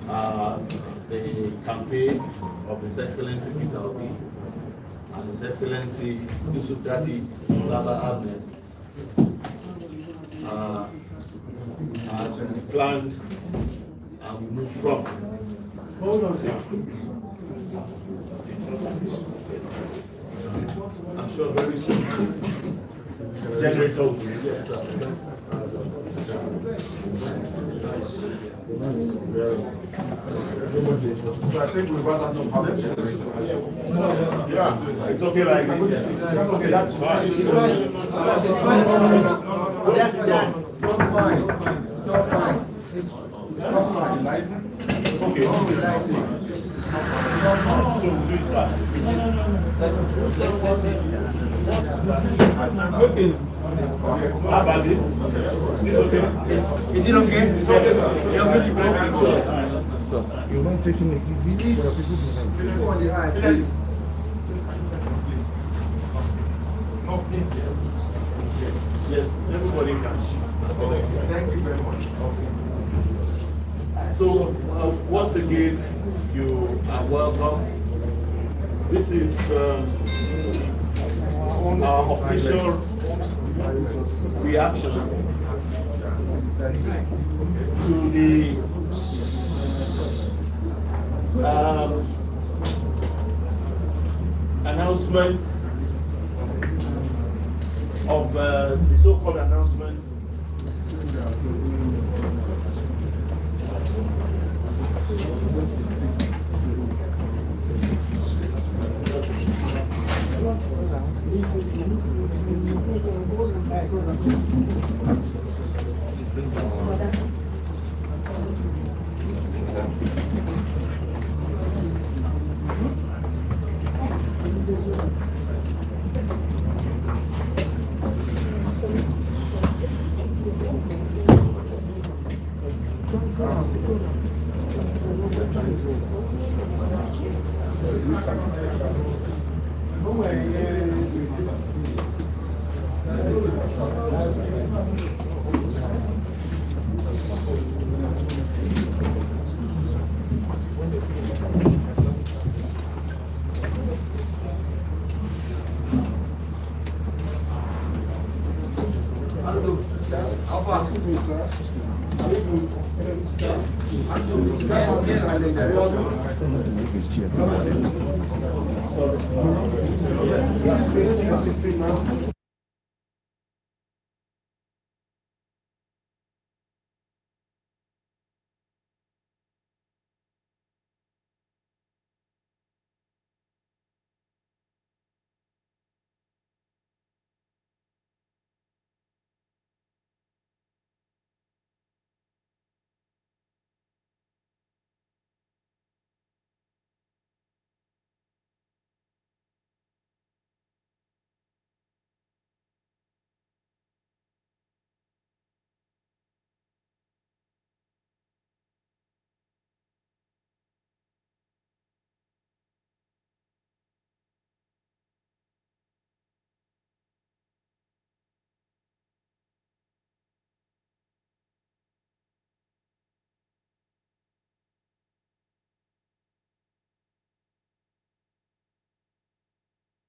the campaign of His Excellency Peter Obi and His Excellency Datti Baba-Ahmed and planned and we move from. Hold on. I'm sure very soon. Generator will be, yes, sir. So I think we've got no problem. Yeah, it's okay like this. Okay, that's fine. It's not fine. Okay. So we'll do it fast. Okay. How about this? Is it okay? Is it okay? You're going to break it. So you're not taking it easy. There are people behind. Yes, everybody can shift. Thank you very much. So, once again, you are welcome. This is our official reaction to the announcement of the so-called announcement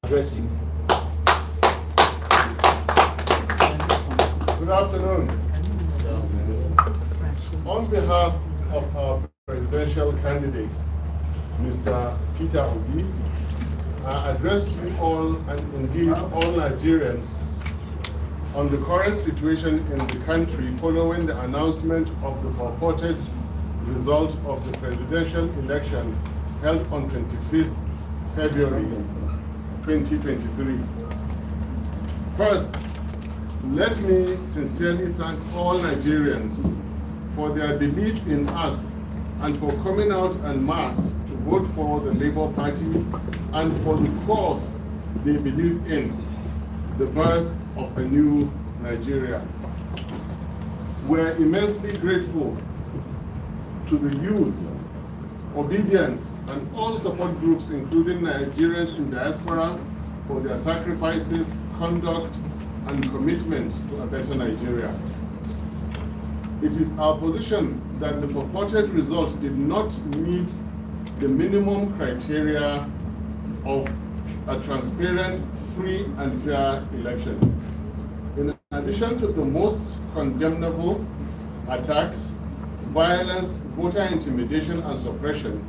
addressing. Good afternoon. On behalf of our presidential candidate, Mr. Peter Obi, I address you all and indeed all Nigerians on the current situation in the country following the announcement of the purported result of the presidential election held on 25th February 2023. First, let me sincerely thank all Nigerians for their belief in us and for coming out en masse to vote for the Labour Party and for the cause they believe in, the birth of a new Nigeria. We're immensely grateful to the youth, obedience, and all support groups, including Nigerians in diaspora, for their sacrifices, conduct, and commitment to a better Nigeria. It is our position that the purported results did not meet the minimum criteria of a transparent, free, and fair election. In addition to the most condemnable attacks, violence, voter intimidation, and suppression,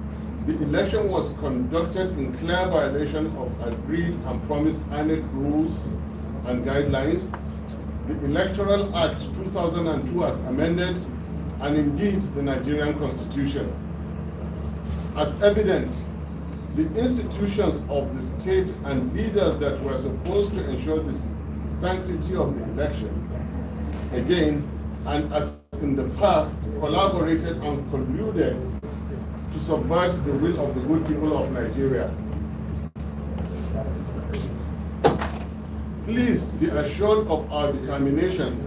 the election was conducted in clear violation of agreed and promised INEC rules and guidelines, the Electoral Act 2002 as amended, and indeed the Nigerian Constitution. As evident, the institutions of the state and leaders that were supposed to ensure the sanctity of the election, again, and as in the past, collaborated and colluded to subvert the will of the good people of Nigeria. Please be assured of our determination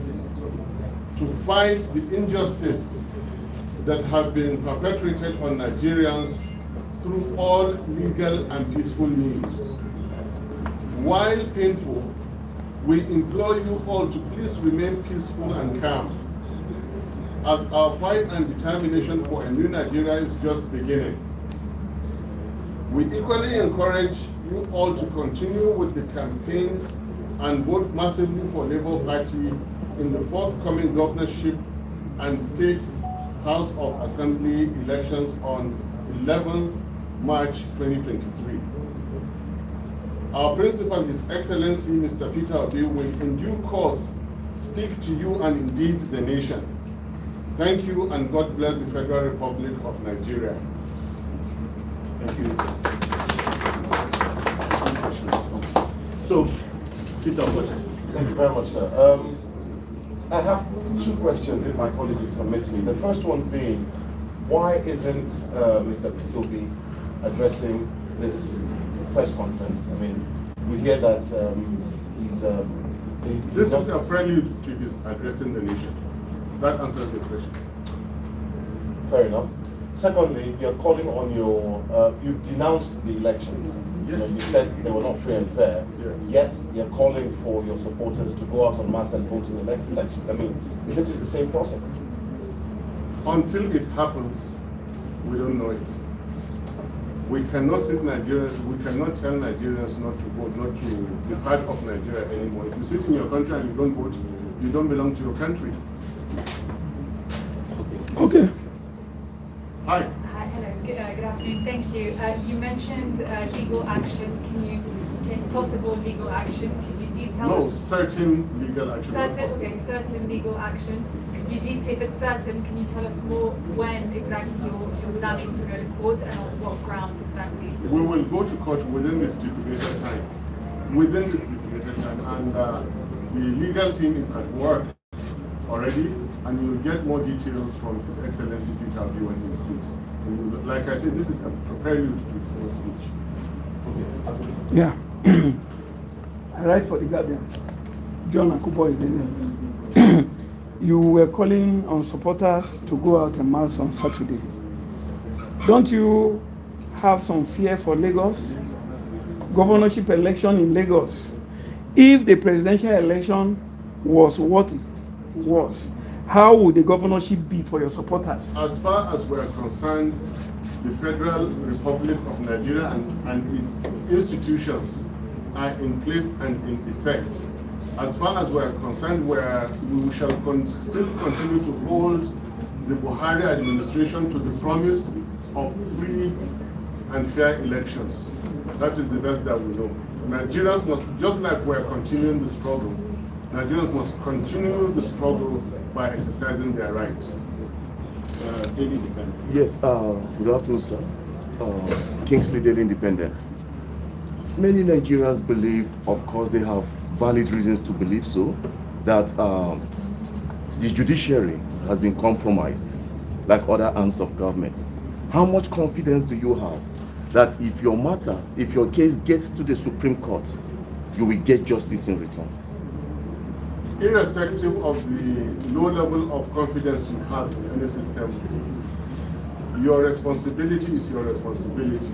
to fight the injustice that have been perpetrated on Nigerians through all legal and peaceful means. While painful, we implore you all to please remain peaceful and calm, as our fight and determination for a new Nigeria is just beginning. We equally encourage you all to continue with the campaigns and vote massively for Labour Party in the forthcoming governorship and State House of Assembly elections on 11th March 2023. Our principal, His Excellency Mr. Peter Obi, will in due course speak to you and indeed the nation. Thank you, and God bless the Federal Republic of Nigeria. Thank you. So, Peter, thank you very much, sir. I have two questions, if my colleague permits me. The first one being, why isn't Mr. Peter Obi addressing this press conference? I mean, we hear that This is a prelude to his addressing the nation. That answers your question. Fair enough. Secondly, you're calling on you've denounced the elections. Yes. You said they were not free and fair, Yes. yet you're calling for your supporters to go out en masse and vote in the next elections. I mean, isn't it the same process? Until it happens, we don't know it. We cannot sit Nigerians, we cannot tell Nigerians not to vote, not to be part of Nigeria anymore. If you sit in your country and you don't vote, you don't belong to your country. Okay. Hi. Hi, hello, good afternoon, thank you. You mentioned legal action. Possible legal action? Can you detail? No, certain legal action. Certain legal action. Could you if it's certain, can you tell us more when exactly you're planning to go to court and on what grounds exactly? We will go to court within the stipulated time. Within the stipulated time, and the legal team is at work already, and you'll get more details from His Excellency Peter Obi when he speaks. Like I said, this is a prelude to his own speech. Okay. Yeah. I write for the Guardian. John Akubo is in there. You were calling on supporters to go out en masse on Saturday. Don't you have some fear for Lagos? Governorship election in Lagos. If the presidential election was what it was, how would the governorship be for your supporters? As far as we are concerned, the Federal Republic of Nigeria and its institutions are in place and in effect. As far as we are concerned, we shall still continue to hold the Buhari administration to the promise of free and fair elections. That is the best that we know. Nigerians must, just like we are continuing the struggle, Nigerians must continue the struggle by exercising their rights. Yes, good afternoon, sir. Kingsley Daily Independent. Many Nigerians believe, of course they have valid reasons to believe so, that the judiciary has been compromised like other arms of government. How much confidence do you have that if your matter, if your case gets to the Supreme Court, you will get justice in return? Irrespective of the low level of confidence you have in the system, your responsibility is your responsibility.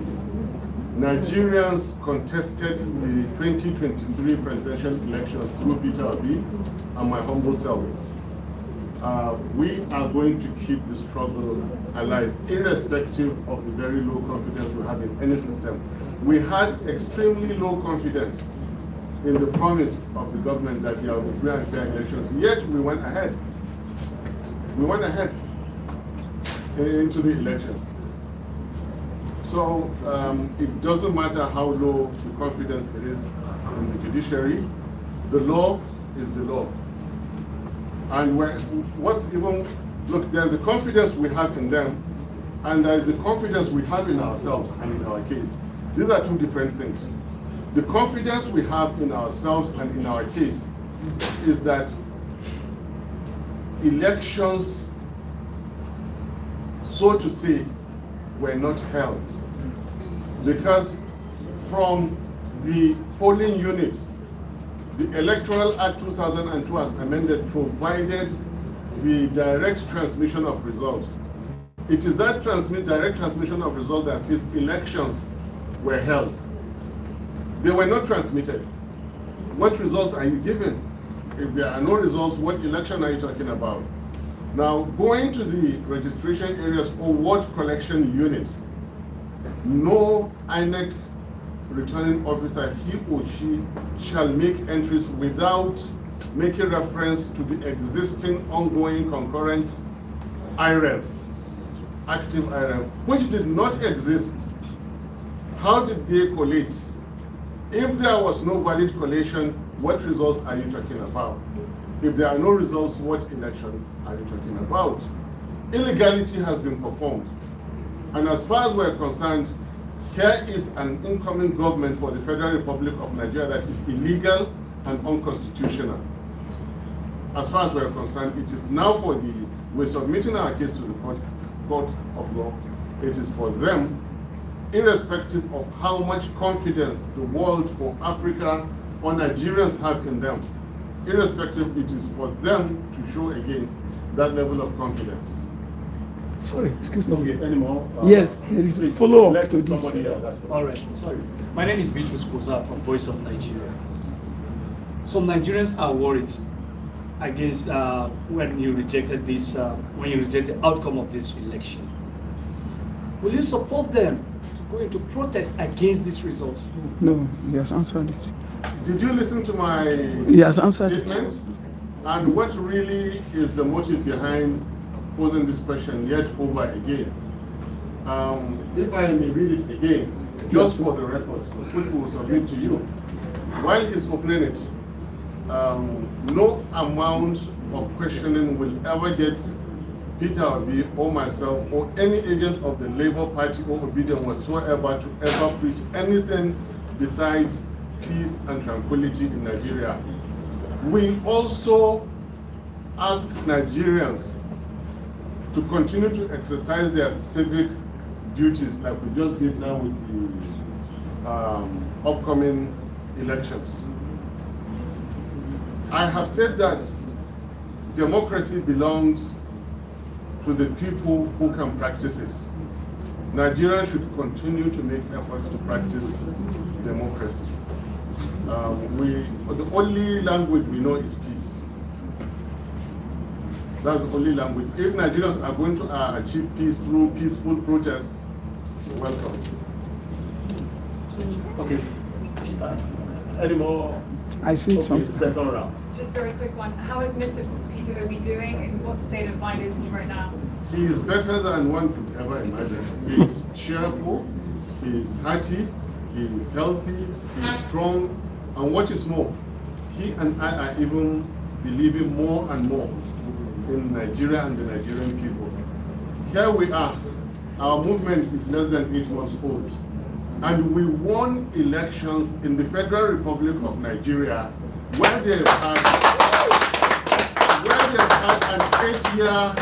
Nigerians contested the 2023 presidential elections through Peter Obi and my humble self. we are going to keep the struggle alive, irrespective of the very low confidence we have in any system. We had extremely low confidence in the promise of the government that there will be free and fair elections, yet we went ahead. We went ahead into the elections. So it doesn't matter how low the confidence it is in the judiciary, the law is the law. And what's even, look, there's a confidence we have in them, and there's the confidence we have in ourselves and in our case. These are two different things. The confidence we have in ourselves and in our case is that elections, so to say, were not held. Because from the polling units, the Electoral Act 2002 as amended provided the direct transmission of results. It is that direct transmission of results that says elections were held. They were not transmitted. What results are you given? If there are no results, what election are you talking about? Now, going to the registration areas or vote collection units, no INEC returning officer, he or she, shall make entries without making reference to the existing ongoing concurrent IREV, active IREV, which did not exist. How did they collate? If there was no valid collation, what results are you talking about? If there are no results, what election are you talking about? Illegality has been performed. And as far as we're concerned, here is an incoming government for the Federal Republic of Nigeria that is illegal and unconstitutional. As far as we're concerned, it is now for we're submitting our case to the court of law. It is for them, irrespective of how much confidence the world or Africa or Nigerians have in them, irrespective, it is for them to show again that level of confidence. Sorry, excuse me. Okay, anymore? Yes, there is a follow-up Let to this. somebody else. All right, sorry. My name is Bitrus Koza from Voice of Nigeria. Some Nigerians are worried against when you rejected this, when you reject the outcome of this election. Will you support them to go into protest against these results? No, he has answered it. Did you listen to my He has answered statement? it. And what really is the motive behind posing this question yet over again? If I may read it again, just for the records, which we will submit to you. While he's opening it, no amount of questioning will ever get Peter Obi or myself or any agent of the Labour Party or Obedient whatsoever to ever preach anything besides peace and tranquility in Nigeria. We also ask Nigerians to continue to exercise their civic duties like we just did now with the upcoming elections. I have said that democracy belongs to the people who can practice it. Nigerians should continue to make efforts to practice democracy. The only language we know is peace. That's the only language. If Nigerians are going to achieve peace through peaceful protests, welcome. Okay. Any more? I see Okay, something. second round. Just a very quick one. How is Mr. Peter Obi doing? In what state of mind is he right now? He is better than one could ever imagine. He is cheerful, he is hearty, he is healthy, he is strong, and what is more, he and I are even believing more and more in Nigeria and the Nigerian people. Here we are. Our movement is less than 8 months old. And we won elections in the Federal Republic of Nigeria where they've had an 8-year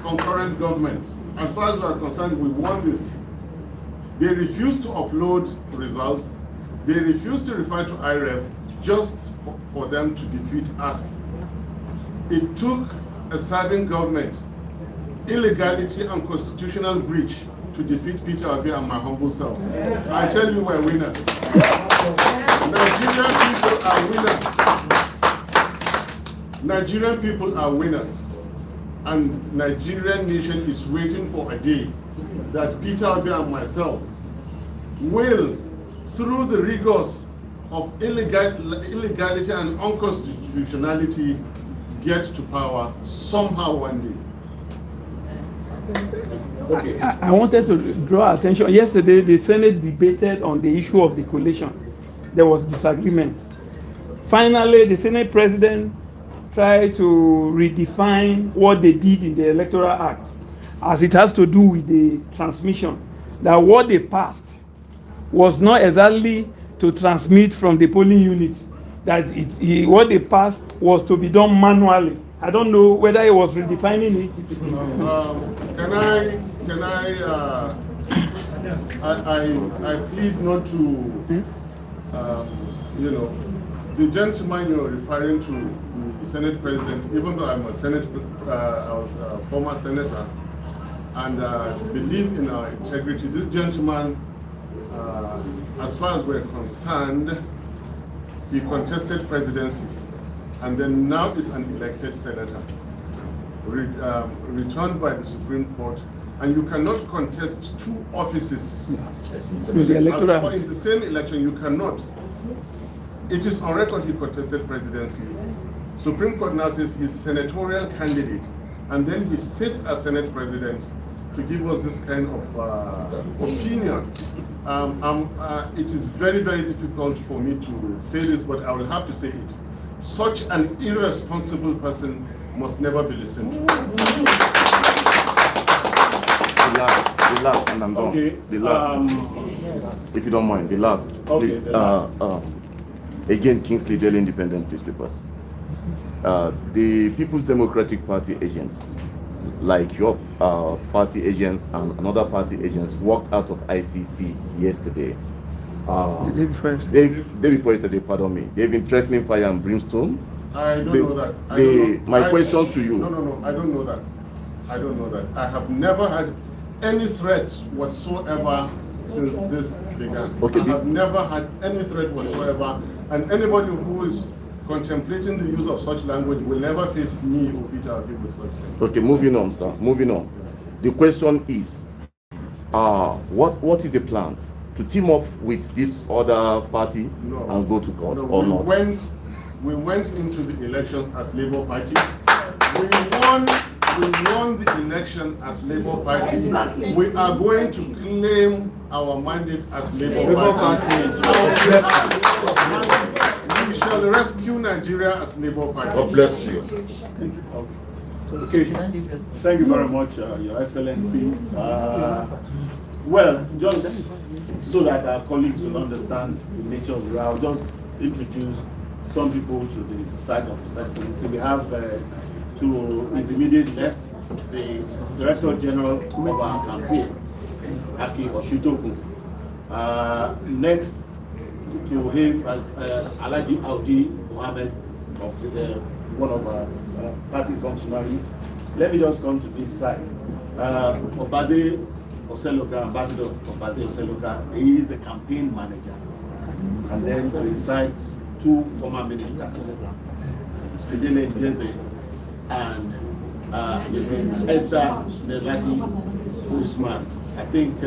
concurrent government. As far as we are concerned, we won this. They refused to upload results. They refused to refer to IREV just for them to defeat us. It took a serving government, illegality and constitutional breach to defeat Peter Obi and my humble self. I tell you, we're winners. Nigerian people are winners. Nigerian people are winners. and Nigerian nation is waiting for a day that Peter Obi and myself will, through the rigors of illegality and unconstitutionality, get to power somehow one day. Okay. I wanted to draw attention. Yesterday, the Senate debated on the issue of the coalition. There was disagreement. Finally, the Senate president tried to redefine what they did in the Electoral Act, as it has to do with the transmission. That what they passed was not exactly to transmit from the polling units. That what they passed was to be done manually. I don't know whether he was redefining it. I plead not to, the gentleman you're referring to, the Senate President, even though I'm a I was a former senator, and believe in our integrity. This gentleman, as far as we're concerned, he contested presidency, and then now is an elected senator, returned by the Supreme Court, and you cannot contest two offices in the same election. You cannot. It is on record he contested presidency. Supreme Court now says he's senatorial candidate, and then he sits as Senate President to give us this kind of opinion. It is very, very difficult for me to say this, but I will have to say it. Such an irresponsible person must never be listened to. The last, and I'm done. Okay. The last, if you don't mind, the last. Okay. Please, again, Kingsley Daily Independent newspapers. The People's Democratic Party agents, like your party agents and another party agents, walked out of ICC yesterday. The day before yesterday, pardon me. They've been threatening fire and brimstone. I don't know that. My question to you. No, I don't know that. I don't know that. I have never had any threat whatsoever since this began. Okay, I have never had any threat whatsoever, and anybody who is contemplating the use of such language will never face me or Peter Obi with such things. Okay, moving on, sir. Moving on. The question is, what is the plan? To team up with this other party and go to court or not? We went into the elections as Labour Party. We won the election as Labour Party. We are going to claim our mandate as Labour Party. We shall rescue Nigeria as Labour Party. God bless you. Thank you. Okay. Thank you very much, Your Excellency. Well, just so that our colleagues will understand the nature of the row, I'll just introduce some people to the side of His Excellency. We have to his immediate left, the Director General of our campaign, Aki Oshitoku. Next to him as Alhaji Audi Mohammed, one of our party functionaries. Let me just come to this side. Obaze Oseloka, Ambassador Obaze Oseloka, he is the campaign manager. And then to his side, two former ministers, Stridele Jeze and Mrs. Esther Neraki Usman. I think,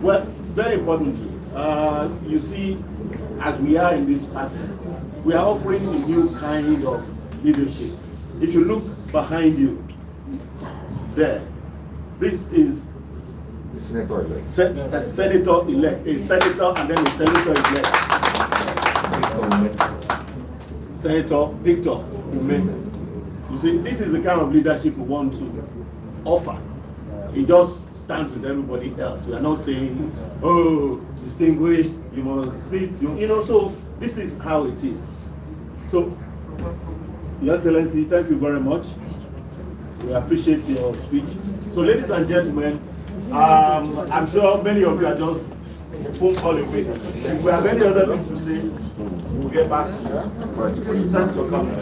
well, very importantly, you see, as we are in this party, we are offering a new kind of leadership. If you look behind you, there, this is a senator-elect, a senator and then a senator-elect. Senator Victor Ume. You see, this is the kind of leadership we want to offer. It just stands with everybody else. We are not saying, oh, distinguished, you must sit, so this is how it is. So, Your Excellency, thank you very much. We appreciate your speech. So, ladies and gentlemen, I'm sure many of you are just phone call away. If we have any other thing to say, we'll get back to you. Thanks for coming.